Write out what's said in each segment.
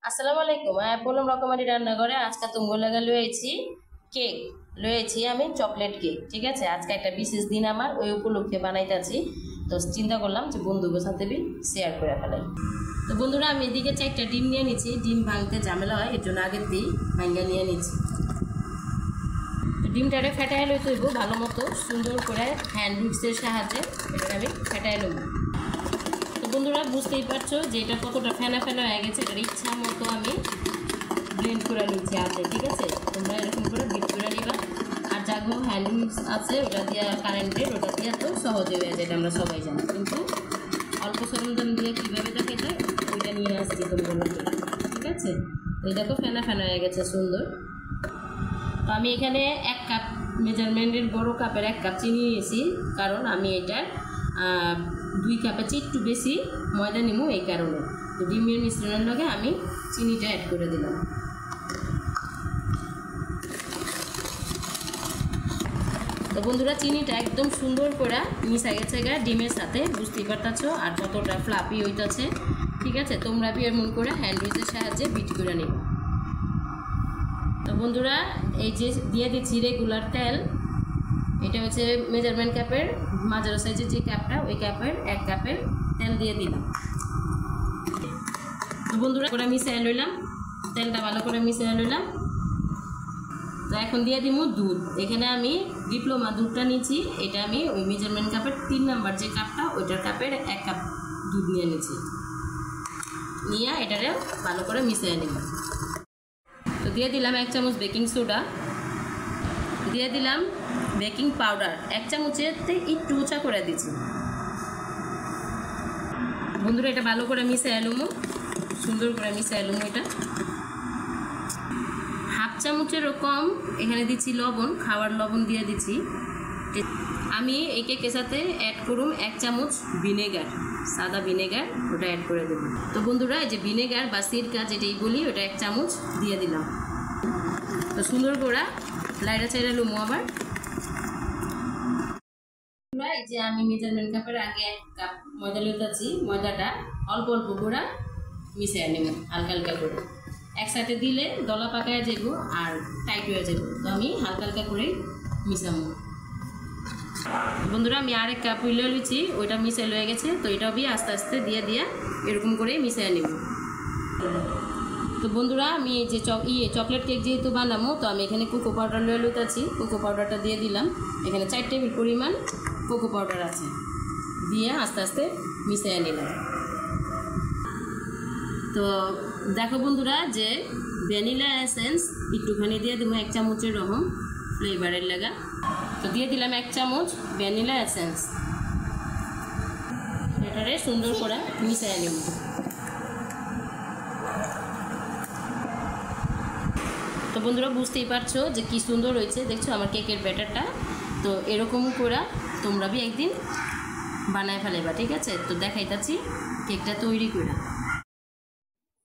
আসসালামু আলাইকুম। বললাম রকমারি রান্নাঘরে আজকে তুমি লাগা লয়েছি কেক লয়েছি আমি চকলেট কেক। ঠিক আছে, আজকে একটা বিশেষ দিন আমার, ওই উপলক্ষে বানাইতেছি। তো চিন্তা করলাম যে বন্ধুদের সাথে শেয়ার করে ফেলাই। তো বন্ধুরা, আমি এদিকে 4টা ডিম নিয়ে নিচ্ছি। ডিম ভাঙতে ঝামেলা হয়, এর জন্য আগের দিই ভাঙ্গা নিয়ে নিচ্ছি। তো ডিমটারে ফেটাই লইতে হইব ভালো মতো, সুন্দর করে হ্যান্ড উইক্সের সাহায্যে এটা আমি ফেটাই লইব। তো বন্ধুরা, বুঝতেই পারছো যে এটা কতটা ফেনা ফেনা হয়ে গেছে। এটার ইচ্ছা মতো আমি ব্লেন্ড করে নিচ্ছি হাতে। ঠিক আছে, তোমরা এরকম করে বিট করে নিবা। আর যাগুলো হ্যান্ড উইক্স আছে ওটা দিয়ে কারেন্টের, ওটা দিয়ে তো সহজে হয়ে যায়, আমরা সবাই জানি। কিন্তু অল্প সরঞ্জাম দিয়ে কীভাবে দেখা যায় ওইটা নিয়ে আসছি তোমরা। ঠিক আছে, তো এই দেখো ফেনা ফেনা হয়ে গেছে সুন্দর। তো আমি এখানে 1 কাপ মেজারমেন্টের বড় কাপের 1 কাপ চিনি নিয়েছি, কারণ আমি এটার 2 কাপের চেয়ে একটু বেশি ময়দা নিব এই কারণে। তো ডিমের মিশ্রণের লগে আমি চিনিটা অ্যাড করে দিলাম। তো বন্ধুরা, চিনিটা একদম সুন্দর করে মিশা গেছে ডিমের সাথে, বুঝতেই পারতেছো আর কতটা ফ্লাপি হইতেছে। ঠিক আছে, তোমরা এমন করে হ্যান্ড উইচের সাহায্যে বিট করে নিব। তো বন্ধুরা, এই যে দিয়ে দিচ্ছি রেগুলার তেল। এটা হচ্ছে মেজারমেন্ট কাপের মাঝারো সাইজের যে কাপটা, ওই কাপের 1 কাপের তেল দিয়ে দিলাম। তো বন্ধুরা, করে মিশিয়ে লইলাম, তেলটা ভালো করে মিশিয়ে লইলাম। তো এখন দিয়ে দিব দুধ। এখানে আমি ডিপ্লোমা দুধটা নিয়েছি, এটা আমি ওই মেজারমেন্ট কাপের 3 নাম্বার যে কাপটা, ওইটার কাপের 1 কাপ দুধ নিয়ে নিয়েছি। নিয়ে এটারে ভালো করে মিশিয়ে নিব। তো দিয়ে দিলাম 1 চামচ বেকিং সোডা, দিয়ে দিলাম বেকিং পাউডার 1 চামচের একটু উঁচা করে দিচ্ছি। বন্ধুরা, এটা ভালো করে মিশিয়ে এলুম, সুন্দর করে মিশিয়ে এলুম। এটা 1/2 চামচেরও কম এখানে দিচ্ছি লবণ, খাওয়ার লবণ দিয়ে দিচ্ছি। আমি এই কেকের সাথে অ্যাড করুম 1 চামচ ভিনেগার, সাদা ভিনেগার, ওটা অ্যাড করে দেব। তো বন্ধুরা, এই যে ভিনেগার বা সিরকা যেটাই বলি, ওটা 1 চামচ দিয়ে দিলাম। তো সুন্দর করে লাইটা চাইরা লুমো আবার। এই যে আমি মেজারমেন্ট কাপের আগে 1 কাপ ময়দা লইতেছি, ময়দাটা অল্প অল্প করে মিশিয়ে নেব হালকা হালকা করে। একসাথে দিলে দলা পাকায় যাব আর টাইট হয়ে যাব। তো আমি হালকা হালকা করে মিশাবো। বন্ধুরা, আমি আর 1 কাপ লয়ে লইছি, ওইটা মিশাই লয়ে গেছে। তো এটাও আস্তে আস্তে দিয়ে এরকম করে মিশিয়ে নেব। তো বন্ধুরা, আমি এই যে চকলেট কেক যেহেতু বানাবো, তো আমি এখানে কোকো পাউডার লয়ে লইতেছি। কোকো পাউডারটা দিয়ে দিলাম। এখানে 4 টেবিল পরিমাণ কোকো পাউডার আছে, দিয়ে আস্তে আস্তে মিশিয়ে নিলাম। তো দেখো বন্ধুরা, যে ভ্যানিলা এসেন্স একটুখানি দিয়ে দেবো 1 চামচের রকম ফ্লেভারের লাগা। তো দিয়ে দিলাম 1 চামচ ভ্যানিলা এসেন্স। এটারে সুন্দর করে মিশিয়ে নেব। তো বন্ধুরা, বুঝতেই পারছো যে কি সুন্দর হয়েছে, দেখছো আমার কেকের ব্যাটারটা। তো এরকম করে তোমরা একদিন বানায় ফেলেবা। ঠিক আছে, তো দেখাইতাছি কেকটা তৈরি করে।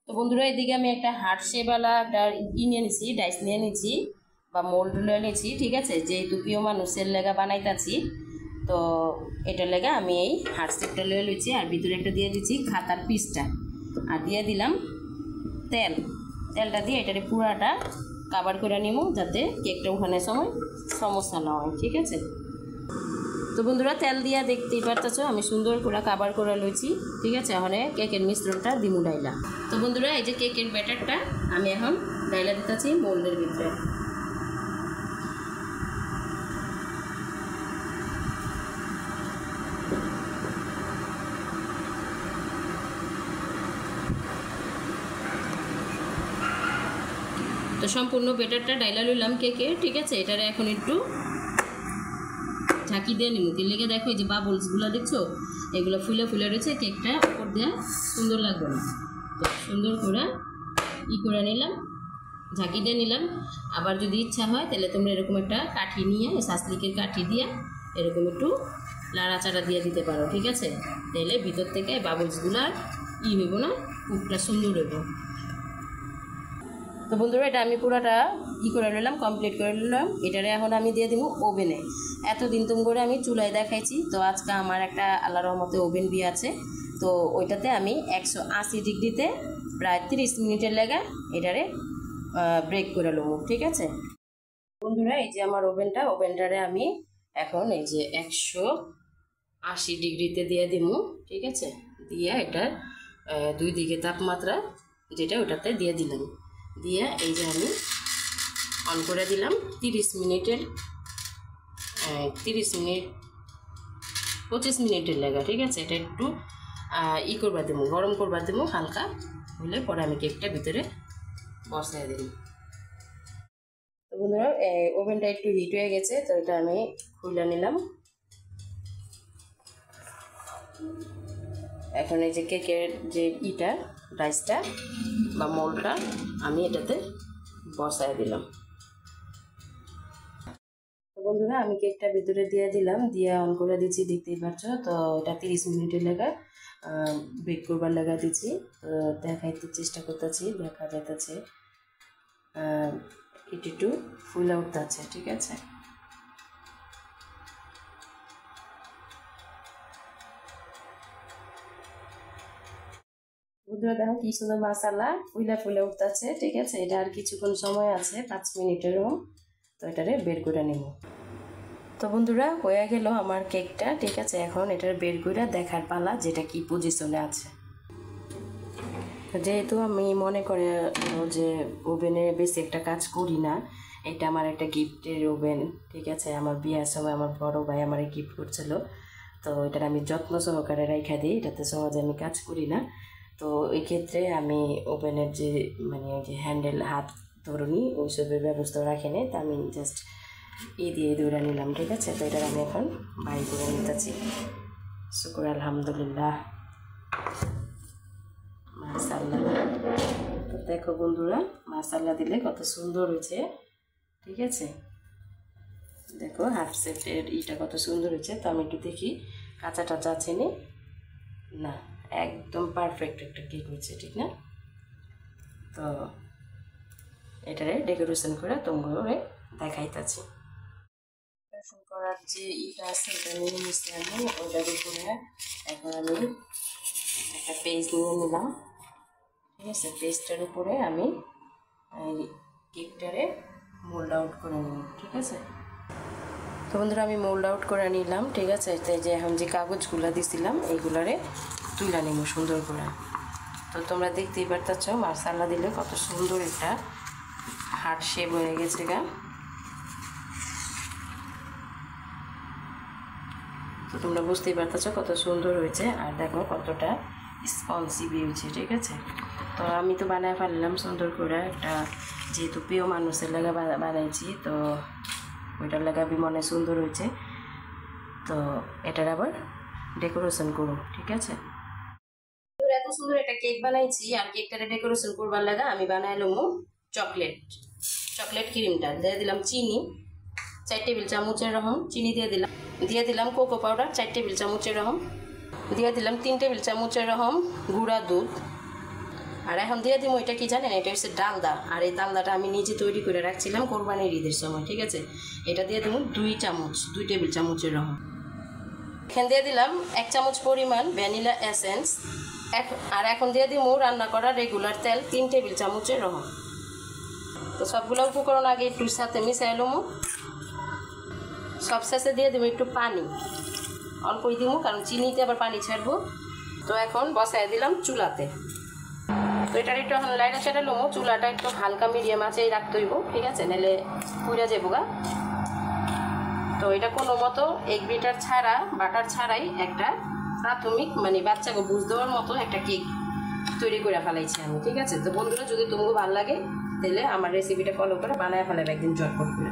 তো বন্ধুরা, এদিকে আমি একটা হার্ট শেপওয়ালা একটা নিয়ে নিছি, ডাইস নিয়ে নিছি বা মোল্ড নিয়ে নিছি। ঠিক আছে, যেহেতু প্রিয় মানুষের লেগা বানাইতাছি, তো এটার লেগা আমি এই হার্ট শেপটা লয়ে লইছি। আর ভিতরে একটা দিয়ে দিচ্ছি খাতার পিসটা, আর দিয়ে দিলাম তেলটা দিয়ে এটারে পুরাটা কাভার করে নিব, যাতে কেকটা ওখানে সময় সমস্যা না হয়। ঠিক আছে, তো বন্ধুরা, তেল দিয়া দেখতেই পারতেছো আমি সুন্দর করে কাভার করে লইছি। ঠিক আছে, এখন কেকের মিশ্রণটা দিমু ডাইলা। তো বন্ধুরা, এই যে কেকের ব্যাটারটা আমি এখন ডাইলা দিতেছি মোল্ডের ভিতরে। তো সম্পূর্ণ ব্যাটারটা ডাইলা লইলাম কেকে। ঠিক আছে, এটারে এখন একটু ঢাকি দিয়ে নিব। কি লেগে দেখো, এই যে বাবলসগুলো দেখছো, এগুলো ফুলে ফুলে রয়েছে, কেকটা উপর দিয়ে সুন্দর লাগবে না। তো সুন্দর করে করে নিলাম, ঢাকি দিয়ে নিলাম। আবার যদি ইচ্ছা হয় তাহলে তোমরা এরকম একটা কাঠি নিয়ে, সাসলিকের কাঠি দিয়ে এরকম একটু লাড়াচাড়া দিয়ে দিতে পারো। ঠিক আছে, তাহলে ভিতর থেকে বাবলসগুলো হইব না, কুকটা সুন্দর হইব। তো বন্ধুরা, এটা আমি পুরোটা করে নিলাম, কমপ্লিট করে নিলাম। এটারে এখন আমি দিয়ে দিব ওভেনে। এতদিন তুম করে আমি চুলায় দেখাইছি, তো আজকে আমার একটা আল্লাহর রহমতে ওভেন আছে। তো ওইটাতে আমি 180 ডিগ্রিতে প্রায় 30 মিনিটের লেগে এটারে ব্রেক করে লব। ঠিক আছে বন্ধুরা, এই যে আমার ওভেনটারে আমি এখন এই যে 180 ডিগ্রিতে দিয়ে দিব। ঠিক আছে, দিয়ে এটা দুই দিকে তাপমাত্রা যেটা ওটাতে দিয়ে দিলাম, দিয়ে এই যে আমি অন করে দিলাম 30 মিনিটের 25 মিনিটের লেগে। ঠিক আছে, এটা একটু করবা দেবো, গরম করবা দেবো হালকা হলে, পরে আমি কেকটা ভিতরে বসাই দেব। তো বন্ধুরা, ওভেনটা একটু হিট হয়ে গেছে, তো এটা আমি খুলে নিলাম। এখন এই যে কেকের যে রাইসটা বা মোল্ডটা আমি এটাতে বসায় দিলাম। তো বন্ধুরা, আমি কেকটা ভিতরে দিয়ে দিলাম, দিয়ে অন করে দিচ্ছি, দেখতেই পাচ্ছ। তো এটা 30 মিনিটের লেগে বেক করবার লাগা দিচ্ছি। তো দেখাইতে চেষ্টা করতেছি, দেখা যাইতেছে একটু ফুলে উঠতেছে। ঠিক আছে, বন্ধুরা দেখো কি সুন্দর মাসালা ফুলে উঠতেছে। ঠিক আছে, এটা আর কিছুক্ষণ সময় আছে, 5 মিনিটেরও। তো এটারে বের করে নেব। তো বন্ধুরা, হয়ে গেল আমার কেকটা। ঠিক আছে, এখন এটার বের করে দেখার পালা যেটা কি পজিশনে আছে। যেহেতু আমি মনে করে যে ওভেনে বেশি একটা কাজ করি না, এটা আমার একটা গিফটের ওভেন। ঠিক আছে, আমার বিয়ের সময় আমার বড় ভাই আমার গিফট করছিল, তো এটার আমি যত্ন সহকারে রেখে দিই, এটাতে সহজে আমি কাজ করি না। তো এই ক্ষেত্রে আমি ওভেনের যে যে হ্যান্ডেল হাত ধরুনি ওইসবের ব্যবস্থা রাখি নেই, তো আমি জাস্ট দিয়ে দৌড়া নিলাম। ঠিক আছে, তো এটার আমি এখন বাই করে নিতেছি। শুকুর আলহামদুলিল্লাহ, মাশাআল্লাহ। তো দেখো বন্ধুরা, মাশাআল্লাহ দিলে কত সুন্দর হয়েছে। ঠিক আছে, দেখো হাফ সেটের কত সুন্দর হয়েছে। তো আমি একটু দেখি কাঁচা টাচা আছে না, একদম পারফেক্ট একটা কেক হয়েছে, ঠিক না? তো এটারে ডেকোরেশন করে তোমাকে দেখাইতেছি। ডেকোরেশন করার যে আছে এটা নিয়ে নিচ্ছি আমি, ওইটার উপরে এখন আমি একটা পেজ নিয়ে নিলাম। ঠিক আছে, পেজটার উপরে আমি কেকটারে মোল্ড আউট করে নিলাম। ঠিক আছে, তো বন্ধুরা আমি মোল্ড আউট করে নিলাম। ঠিক আছে, যে এখন যে কাগজগুলো দিছিলাম এইগুলারে তুলে নিব সুন্দর করে। তো তোমরা দেখতেই পারতেছ মাশাআল্লাহ দিলে কত সুন্দর একটা হার্ট শেপ হয়ে গেছে গা। তো তোমরা বুঝতেই পারতেছ কত সুন্দর হয়েছে, আর দেখো কতটা স্পঞ্জি হয়েছে। ঠিক আছে, তো আমি তো বানায় ফেললাম সুন্দর করে একটা, যেহেতু প্রিয় মানুষের লাগা বানাইছি, তো ওইটার লাগা মনে সুন্দর হয়েছে। তো এটার আবার ডেকোরেশন করো। ঠিক আছে, এত সুন্দর একটা কেক বানাইছি, আর কেকটারে ডেকোরেশন করবার লাগা আমি বানাইলাম চকলেট ক্রিমটা দিয়ে দিলাম চিনি 4 টেবিল চামচের রকম চিনি দিয়ে দিলাম কোকো পাউডার 4 টেবিল চামচের রকম দিয়ে দিলাম 3 টেবিল চামচের রকম গুঁড়া দুধ। আর এখন দিয়ে দিব এটা কি জানেন, এটা হচ্ছে ডালদা। আর এই ডালদাটা আমি নিজে তৈরি করে রাখছিলাম কোরবানির ঈদের সময়। ঠিক আছে, এটা দিয়ে দেবো 2 টেবিল চামচের রকম। এখানে দিয়ে দিলাম 1 চামচ পরিমাণ ভ্যানিলা এসেন্স। আর এখন দিয়ে দিব রান্না করা রেগুলার তেল 3 টেবিল চামচের রকম। তো সবগুলো উপকরণ আগে একটু সাথে মিশাই লম। সব শেষে দিয়ে দেবো একটু পানি, অল্পই দিব কারণ চিনিতে আবার পানি ছাড়বো। তো এখন বসাই দিলাম চুলাতে। তো এটার একটু এখন লাইটা সেটা লমো, চুলাটা একটু হালকা মিডিয়াম আঁচেই রাখতে হইব। ঠিক আছে, নাহলে পুড়ে যাবো গা। তো এটা কোনো মতো এগ বিটার ছাড়া বাটার ছাড়াই একটা প্রাথমিক বাচ্চাকে বুঝ দেওয়ার মতো একটা কেক তৈরি করে ফেলাইছি আমি। ঠিক আছে, তো বন্ধুরা যদি তোমাকে ভালো লাগে তাহলে আমার রেসিপিটা ফলো করে বানায় ফেলাবে একদিন চটপট করে।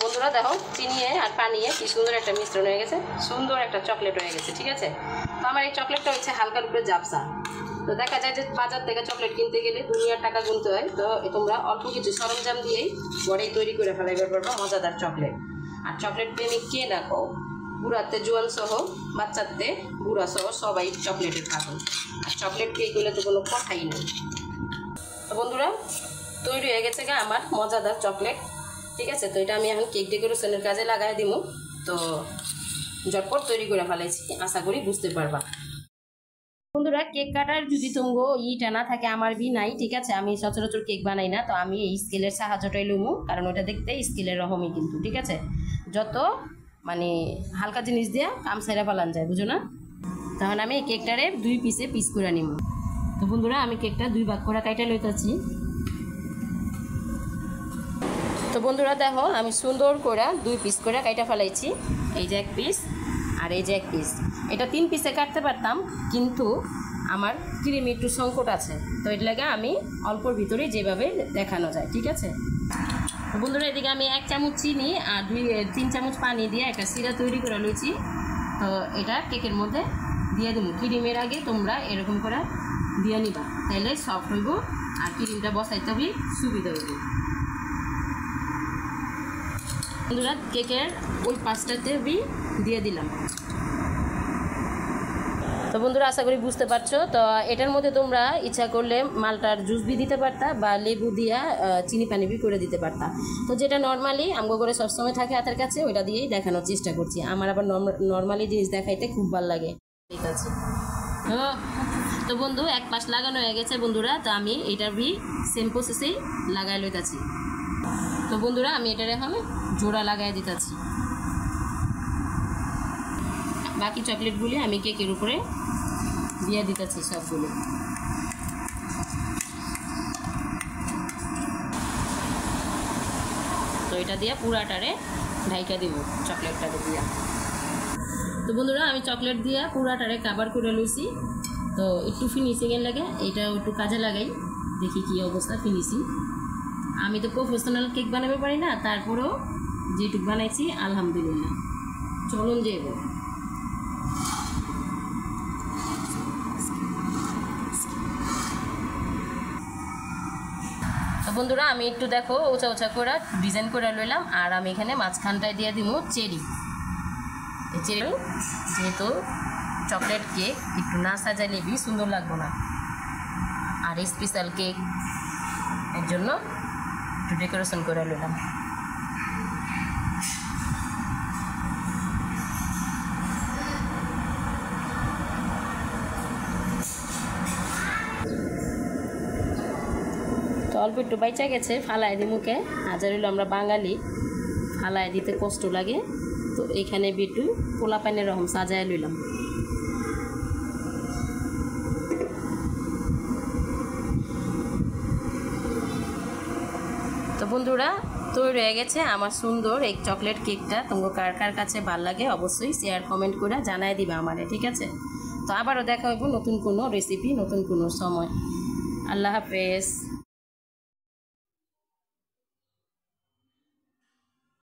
বন্ধুরা দেখো চিনিয়ে আর পানিয়ে কি সুন্দর একটা মিশ্রণ হয়ে গেছে, সুন্দর একটা চকলেট হয়ে গেছে। ঠিক আছে, তো আমার এই চকলেটটা হচ্ছে হালকার উপরে জাপসা। তো দেখা যায় যে বাজার থেকে চকলেট কিনতে গেলে দুনিয়ার টাকা গুনতে হয়। তো তোমরা অল্প কিছু সরঞ্জাম দিয়েই ঘরেই তৈরি করে ফেলাইবার পারবা মজাদার চকলেট। আর চকলেট প্রেমিক কে না কও, বুড়াতে জোয়ান সহ বাচ্চাতে বুড়া সহ সবাই চকলেটের পাগল। আর চকলেট কেক হলে তো কোনো কথাই নেই। তো বন্ধুরা তৈরি হয়ে গেছে গা আমার মজাদার চকলেট। ঠিক আছে, তো এটা আমি এখন কেক ডেকোরেশনের কাজে লাগাই দিব। তো ঝটপট তৈরি করে ফেলাইছি, আশা করি বুঝতে পারবা। বন্ধুরা বন্ধুরা কেক কাটার যদি তোমগো ইটা না থাকে, আমার বি নাই, ঠিক আছে, আমি সচরাচর কেক বানাই না, তো আমি এই স্কেলের সাহায্যটাই লুমু, কারণ ওটা দেখতে স্কেলের রকমই কিন্তু, ঠিক আছে, যত মানে হালকা জিনিস দিয়ে কাম সাইরা পালান যায়, বুঝো না। তখন আমি এই কেকটারে 2 পিসে পিস করে নিব। তো বন্ধুরা আমি কেকটা 2 ভাগ করে কাইটা লইতেছি। তো বন্ধুরা দেখো আমি সুন্দর করে 2 পিস করে কাইটা ফেলাইছি। এই যে 1 পিস আর এই যে 1 পিস, এটা 3 পিসে কাটতে পারতাম, কিন্তু আমার ক্রিম একটু সংকট আছে, তো এর লাগে আমি অল্পর ভিতরে যেভাবে দেখানো যায়, ঠিক আছে। তো বন্ধুরা এদিকে আমি 1 চামচ চিনি আর 3 চামচ পানি দিয়ে একটা সিরা তৈরি করে লইছি। তো এটা কেকের মধ্যে দিয়ে দেবো। ক্রিমের আগে তোমরা এরকম করে দিয়ে নিবা, তাহলে সফট হইব আর ক্রিমটা বসাইতে হবে সুবিধা হইব। বন্ধুরা কেকের ওই পাঁচটাতে দিয়ে দিলাম। তো বন্ধুরা আশা করি বুঝতে পারছো। তো এটার মধ্যে তোমরা ইচ্ছা করলে মালটার জুস বি দিতে পারতা বা লেবু দিয়া চিনি পানি বি করে দিতে পারতা। তো যেটা নর্মালি আমগো করে সবসময় থাকে হাতের কাছে, ওইটা দিয়েই দেখানোর চেষ্টা করছি। আমার আবার নর্মালি জিনিস দেখাইতে খুব ভালো লাগে, ঠিক আছে। তো বন্ধু 1 পাশ লাগানো হয়ে গেছে বন্ধুরা। তো আমি এটার বি সেম প্রসেসেই লাগাই লইতাছি। তো বন্ধুরা আমি এটার এখন জোড়া লাগাই দিতেছি। বাকি চকলেটগুলি আমি কেকের উপরে দিয়ে দিতেছি সবগুলো। তো এটা দিয়ে পুরাটারে ঢাইকা দিব চকলেটটা দিয়া। তো বন্ধুরা আমি চকলেট দিয়া পুরাটারে কাভার করে লইছি। তো একটু ফিনিশিংয়ের লাগে এটা একটু কাজে লাগাই, দেখি কি অবস্থা ফিনিশিং। আমি তো প্রফেশনাল কেক বানাতে পারি না, তারপরেও যেটুক বানাইছি আলহামদুলিল্লাহ। চলুন যাইব। তো বন্ধুরা আমি একটু দেখো উঁচা উঁচা করে ডিজাইন করে লইলাম, আর আমি এখানে মাঝখানটায় দিয়ে দিব চেরি। এই চেরি যেহেতু চকলেট কেক একটু না সাজাইলে বি সুন্দর লাগবো না, আর স্পেশাল কেক এর জন্য একটু ডেকোরেশন করে লইলাম। তো অল্প একটু বাইচা গেছে, ফালাই দি মুখে। হাজার হইলো আমরা বাঙালি, ফালাই দিতে কষ্ট লাগে, তো এখানে বিটু পোলা পানের রকম সাজায় লইলাম। তো বন্ধুরা তৈরি হয়ে গেছে আমার সুন্দর এই চকলেট কেকটা। তোমার কার কার কাছে ভালো লাগে অবশ্যই শেয়ার কমেন্ট করে জানাই দিবে আমারে, ঠিক আছে। তো আবারও দেখা হইব নতুন কোনো রেসিপি, নতুন কোনো সময়। আল্লাহ হাফেজ।